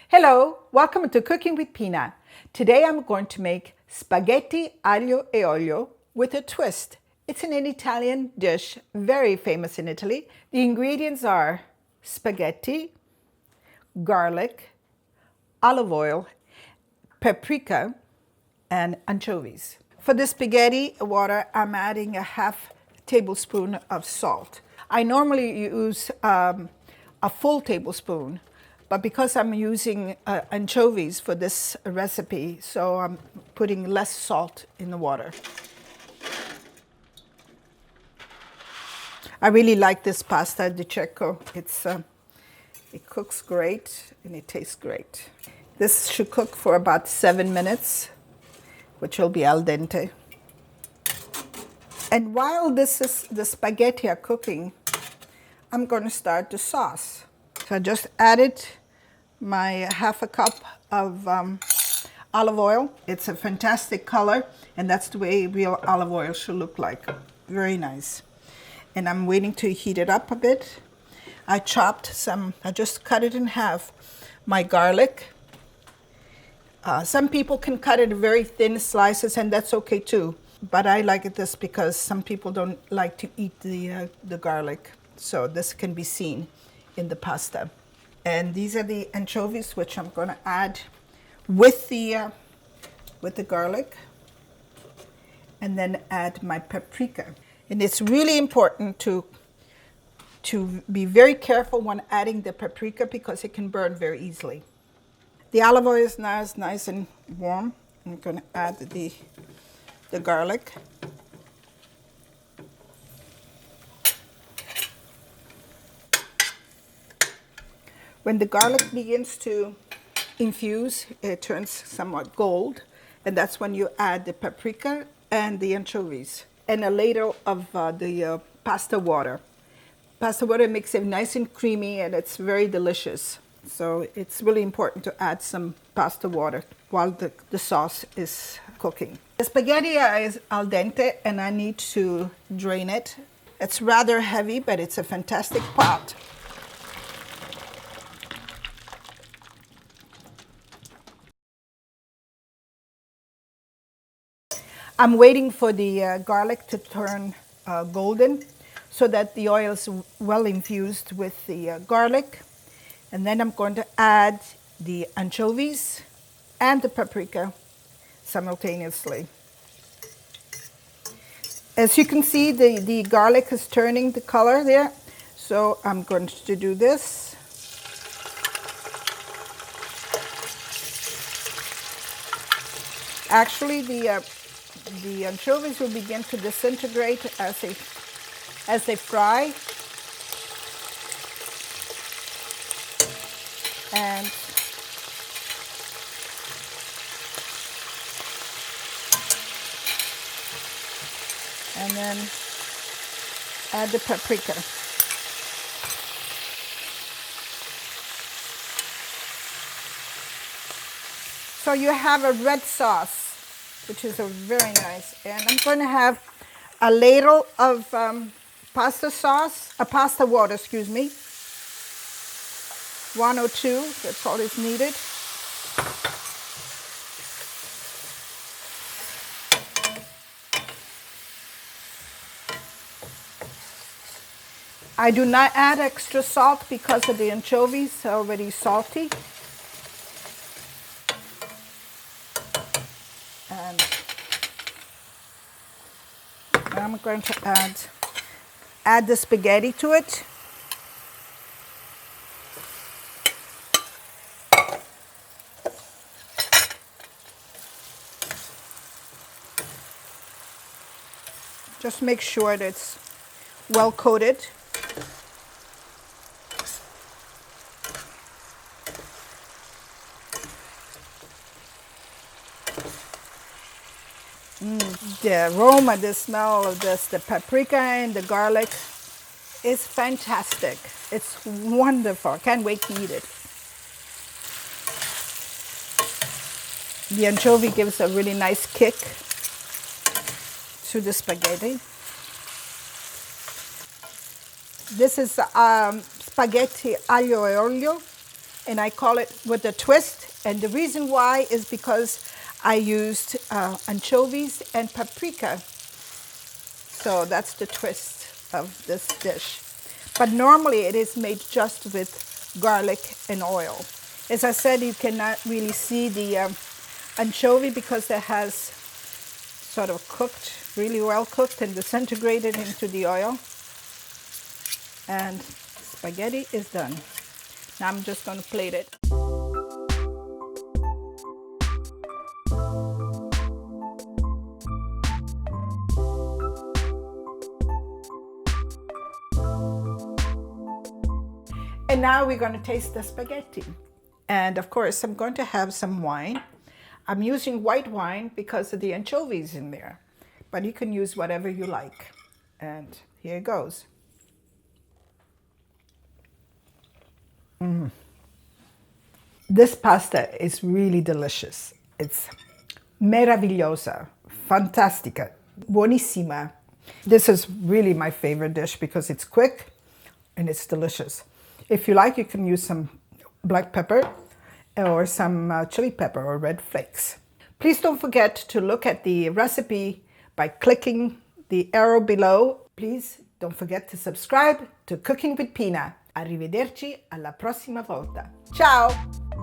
Hello, welcome to Cooking with Pina. Today I'm going to make spaghetti aglio e olio with a twist. It's an Italian dish, very famous in Italy. The ingredients are spaghetti, garlic, olive oil, paprika, and anchovies. For the spaghetti water, I'm adding a half tablespoon of salt. I normally use a full tablespoon, but because I'm using anchovies for this recipe, so I'm putting less salt in the water. I really like this pasta di cecco. It cooks great and it tastes great. This should cook for about 7 minutes, which will be al dente. And while the spaghetti are cooking, I'm going to start the sauce. So I just added my half a cup of olive oil. It's a fantastic color, and that's the way real olive oil should look like. Very nice. And I'm waiting to heat it up a bit. I just cut it in half, my garlic. Some people can cut it very thin slices, and that's okay too. But I like it this because some people don't like to eat the garlic. So this can be seen in the pasta. And these are the anchovies, which I'm going to add with the garlic. And then add my paprika. And it's really important to be very careful when adding the paprika because it can burn very easily. The olive oil is now nice and warm. I'm going to add the garlic. When the garlic begins to infuse, it turns somewhat gold, and that's when you add the paprika and the anchovies and a ladle of the pasta water. Pasta water makes it nice and creamy, and it's very delicious. So it's really important to add some pasta water while the sauce is cooking. The spaghetti is al dente, and I need to drain it. It's rather heavy, but it's a fantastic pot. I'm waiting for the garlic to turn golden so that the oil is well infused with the garlic. And then I'm going to add the anchovies and the paprika simultaneously. As you can see, the garlic is turning the color there. So I'm going to do this. Actually, the anchovies will begin to disintegrate as they fry. And then add the paprika. So you have a red sauce, which is very nice. And I'm going to have a ladle of pasta water, excuse me. 1 or 2, that's all is needed. I do not add extra salt because of the anchovies are already salty. And I'm going to add the spaghetti to it. Just make sure that it's well coated. The aroma, the smell of this, the paprika and the garlic is fantastic. It's wonderful. I can't wait to eat it. The anchovy gives a really nice kick to the spaghetti. This is spaghetti aglio e olio. and I call it with a twist. And the reason why is because I used anchovies and paprika. So that's the twist of this dish. But normally it is made just with garlic and oil. As I said, you cannot really see the anchovy because it has sort of cooked, really well cooked and disintegrated into the oil. And spaghetti is done. Now I'm just going to plate it. And now we're going to taste the spaghetti. And of course, I'm going to have some wine. I'm using white wine because of the anchovies in there. But you can use whatever you like. And here it goes. This pasta is really delicious. It's meravigliosa, fantastica, buonissima. This is really my favorite dish because it's quick and it's delicious. If you like, you can use some black pepper or some chili pepper or red flakes. Please don't forget to look at the recipe by clicking the arrow below. Please don't forget to subscribe to Cooking with Pina. Arrivederci alla prossima volta. Ciao!